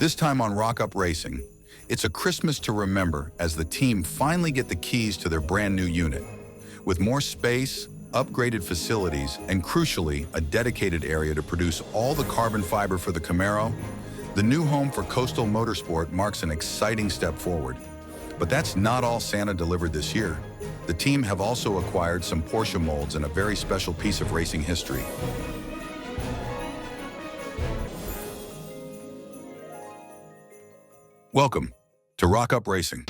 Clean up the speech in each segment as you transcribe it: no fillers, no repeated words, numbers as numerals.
This time on Rock Up Racing, it's a Christmas to remember as the team finally get the keys to their brand new unit. With more space, upgraded facilities, and crucially, a dedicated area to produce all the carbon fiber for the Camaro, the new home for Coastal Motorsport marks an exciting step forward. But that's not all Santa delivered this year. The team have also acquired some Porsche molds and a very special piece of racing history. Welcome to Rock Up Racing.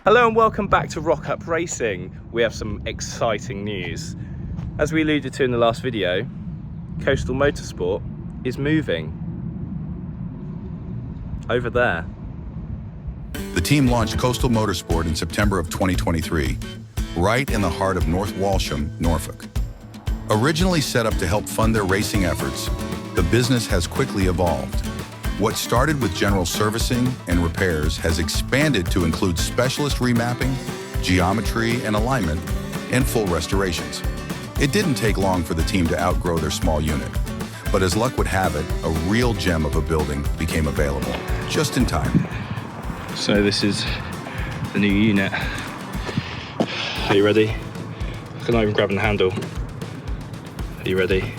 Hello and welcome back to Rock Up Racing. We have some exciting news. As we alluded to in the last video, Coastal Motorsport is moving over there. The team launched Coastal Motorsport in September of 2023, right in the heart of North Walsham, Norfolk. Originally set up to help fund their racing efforts, the business has quickly evolved. What started with general servicing and repairs has expanded to include specialist remapping, geometry and alignment, and full restorations. It didn't take long for the team to outgrow their small unit, but as luck would have it, a real gem of a building became available, just in time. So this is the new unit. Are you ready? I can even grab the handle. Are you ready?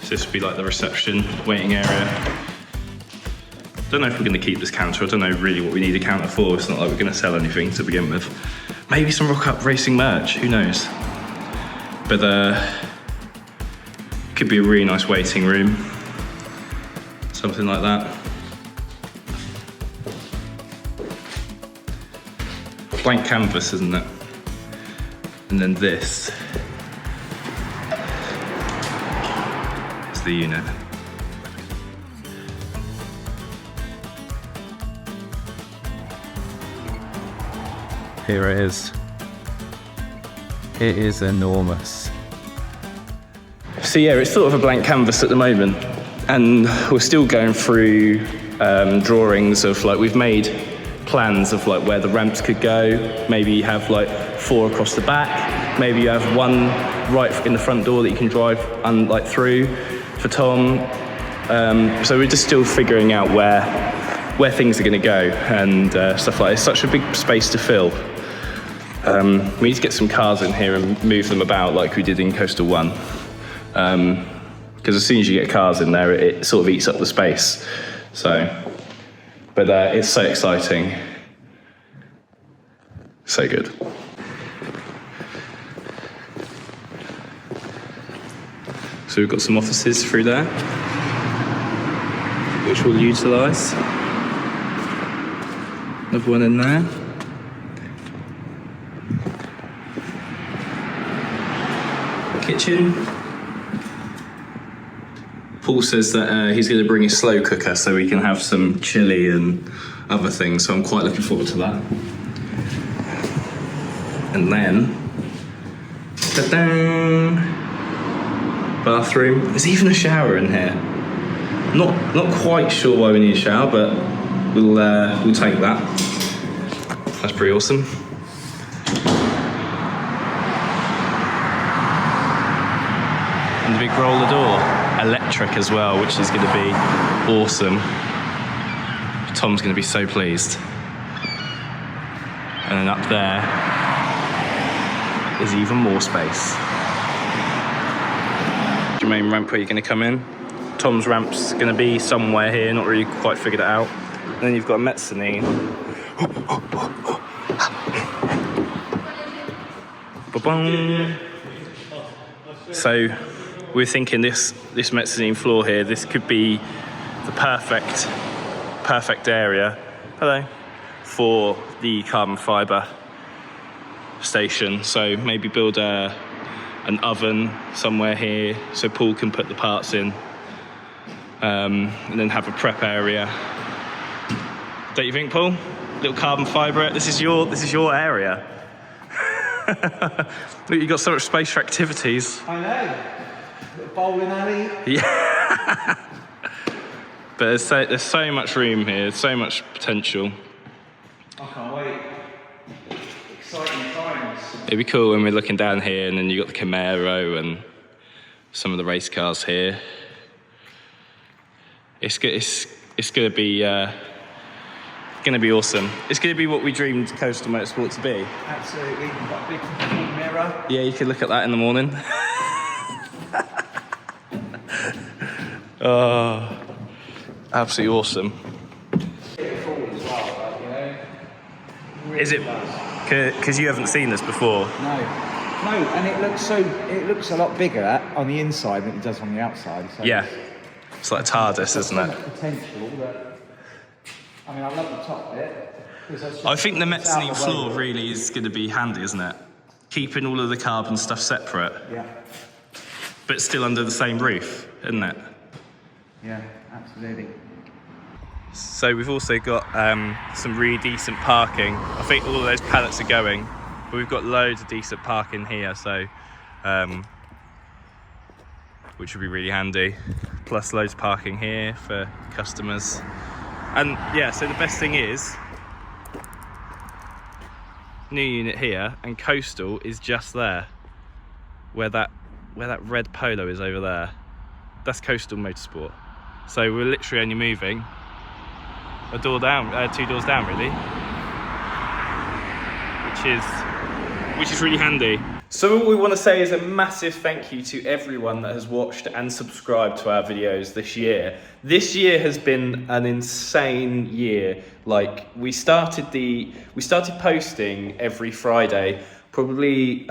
This would be like the reception waiting area. Don't know if we're going to keep this counter. I don't know really what we need a counter for. It's not like we're going to sell anything to begin with. Maybe some Rock Up Racing merch, who knows? But could be a really nice waiting room. Something like that. Blank canvas, isn't it? And then this. The unit. Here it is. It is enormous. So yeah, it's sort of a blank canvas at the moment, and we're still going through drawings of like, we've made plans of like where the ramps could go. Maybe you have like 4 across the back. Maybe you have 1 right in the front door that you can drive and like through for Tom. So we're just still figuring out where things are going to go and stuff like that. It's such a big space to fill. We need to get some cars in here and move them about like we did in Coastal 1. Because as soon as you get cars in there, it sort of eats up the space. But it's so exciting. So good. So we've got some offices through there, which we'll utilise. Another one in there. Kitchen. Paul says that he's going to bring a slow cooker so we can have some chili and other things, so I'm quite looking forward to that. And then, ta-da! Bathroom. There's even a shower in here. Not quite sure why we need a shower, but we'll take that. That's pretty awesome. And the big roller door, electric as well, which is going to be awesome. Tom's going to be so pleased. And then up there is even more space. Your main ramp where you're going to come in. Tom's ramp's going to be somewhere here, not really quite figured it out. And then you've got a mezzanine. Ba-bong. So we're thinking this mezzanine floor here, this could be the perfect area. Hello. For the carbon fiber station. So maybe build an oven somewhere here so Paul can put the parts in, and then have a prep area Don't you think, Paul? Little carbon fibre. This is your area. Look, you've got so much space for activities. I know. Little bowling alley. Yeah. But there's so much room here, so much potential. I can't wait. Exciting times. It'd be cool when we're looking down here, and then you've got the Camaro and some of the race cars here. It's going to be awesome. It's going to be what we dreamed Coastal Motorsport to be. Absolutely. You've got a big mirror. Yeah, you could look at that in the morning. Oh, absolutely awesome. Is it? Because you haven't seen this before. No, and it looks a lot bigger on the inside than it does on the outside. So Yeah, it's like a TARDIS, isn't it? Potential that. I mean, I love the top bit. I think the mezzanine floor really is going to be handy, isn't it? Keeping all of the carbon stuff separate. Yeah. But still under the same roof, isn't it? Yeah, absolutely. So we've also got some really decent parking. I think all of those pallets are going, but we've got loads of decent parking here, so which would be really handy. Plus loads of parking here for customers. And yeah, so the best thing is, new unit here, and Coastal is just there, where that red Polo is over there. That's Coastal Motorsport. So we're literally only moving a door down, 2 doors down, really, which is really handy. So what we want to say is a massive thank you to everyone that has watched and subscribed to our videos this year. This year has been an insane year. Like, we started posting every Friday, probably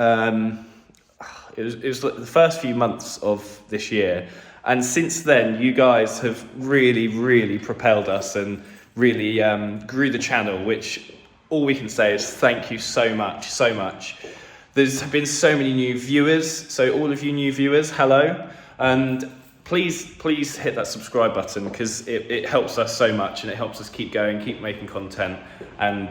it was like the first few months of this year, and since then you guys have really propelled us and really grew the channel, which all we can say is thank you so much. There's been so many new viewers, so all of you new viewers, hello, and please hit that subscribe button, because it helps us so much, and it helps us keep going, keep making content, and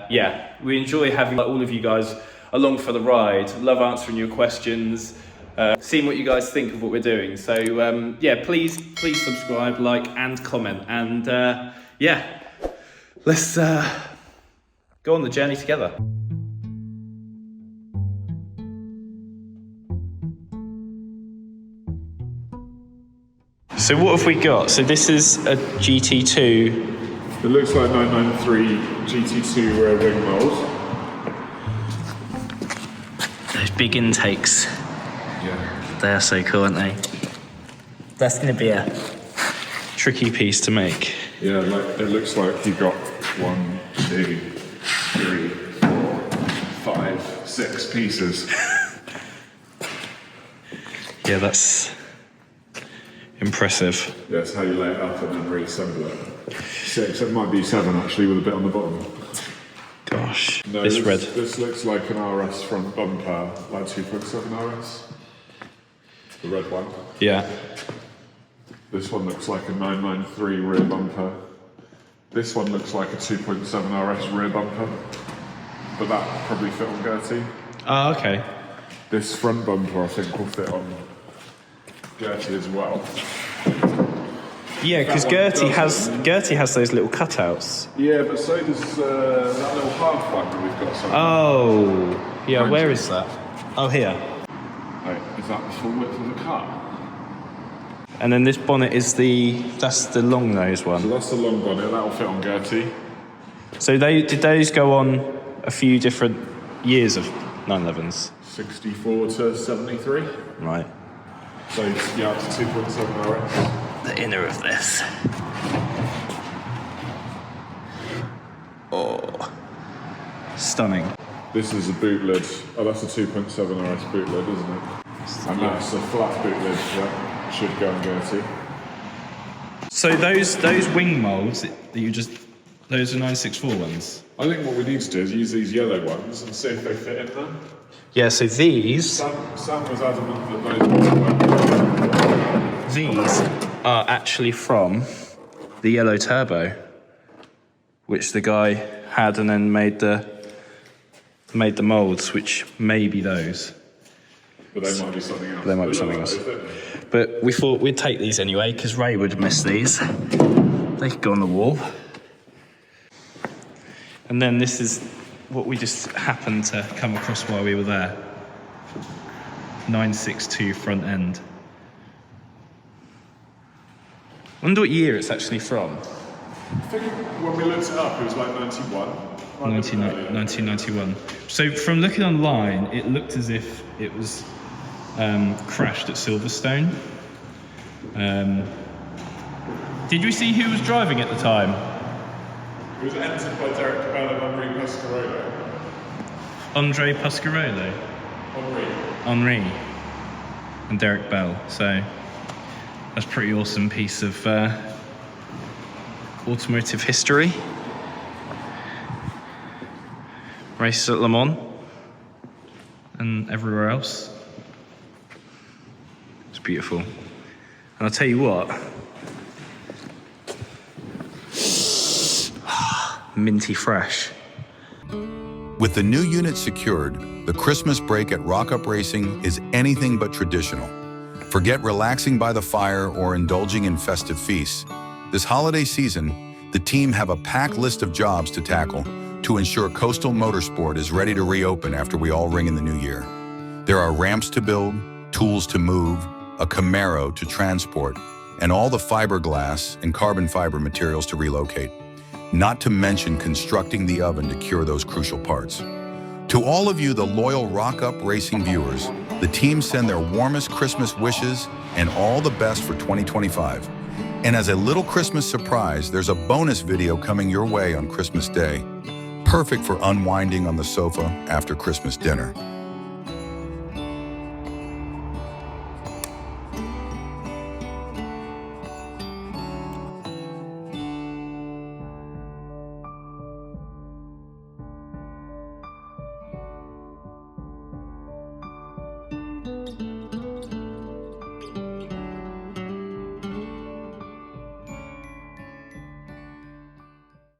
yeah, we enjoy having all of you guys along for the ride. Love answering your questions, seeing what you guys think of what we're doing. So yeah, please subscribe, like, and comment, and yeah, let's go on the journey together. So what have we got? So this is a GT2. It looks like 993 GT2 rear wing mold. Those big intakes. Yeah. They are so cool, aren't they? That's going to be a tricky piece to make. Yeah, like it looks like you got 1, 2, 3, 4, 5, 6 pieces. Yeah, that's impressive. Yeah, that's how you lay it up and then reassemble it. 6, it might be 7 actually, with a bit on the bottom. Gosh, No, this red. This looks like an RS front bumper, like 2.7 RS. The red one. Yeah. This one looks like a 993 rear bumper. This one looks like a 2.7 RS rear bumper, but that probably fit on Gertie. Oh, okay. This front bumper I think will fit on Gertie as well. Yeah, because Gertie has those little cutouts. Yeah, but so does that little half one that we've got somewhere. Oh, yeah. Where is that? Oh, here. Wait, is that the full width of the car? And then this bonnet is that's the long nose one. So that's the long bonnet, that'll fit on Gertie. So did those go on a few different years of 911s? 64 to 73. Right. So yeah, up to 2.7 RS. The inner of this. Oh, stunning. This is a boot lid. Oh, that's a 2.7 RS boot lid, isn't it? And that's a flat boot lid that should go on Gertie. So those wing molds that you just, those are 964 ones? I think what we need to do is use these yellow ones and see if they fit in there. Yeah, so these Sam was adamant that those ones weren't. are actually from the yellow turbo, which the guy had and then made the molds, which may be those. But they might be something else. They might be something else. But we thought we'd take these anyway, because Ray would miss these. They could go on the wall. And then this is what we just happened to come across while we were there. 962 front end. Wonder what year it's actually from. I think when we looked it up, it was like 91. 1991. So from looking online, it looked as if it was crashed at Silverstone. Did we see who was driving at the time? It was entered by Derek Bell and Henri Pescarolo. Andre Pasquarello? Henri. And Derek Bell. So that's a pretty awesome piece of automotive history. Races at Le Mans and everywhere else. It's beautiful. And I'll tell you what, minty fresh. With the new unit secured, the Christmas break at Rock Up Racing is anything but traditional. Forget relaxing by the fire or indulging in festive feasts. This holiday season, the team have a packed list of jobs to tackle to ensure Coastal Motorsport is ready to reopen after we all ring in the new year. There are ramps to build, tools to move, a Camaro to transport, and all the fiberglass and carbon fiber materials to relocate, not to mention constructing the oven to cure those crucial parts. To all of you, the loyal Rock Up Racing viewers, the team send their warmest Christmas wishes and all the best for 2025. And as a little Christmas surprise, there's a bonus video coming your way on Christmas Day, perfect for unwinding on the sofa after Christmas dinner.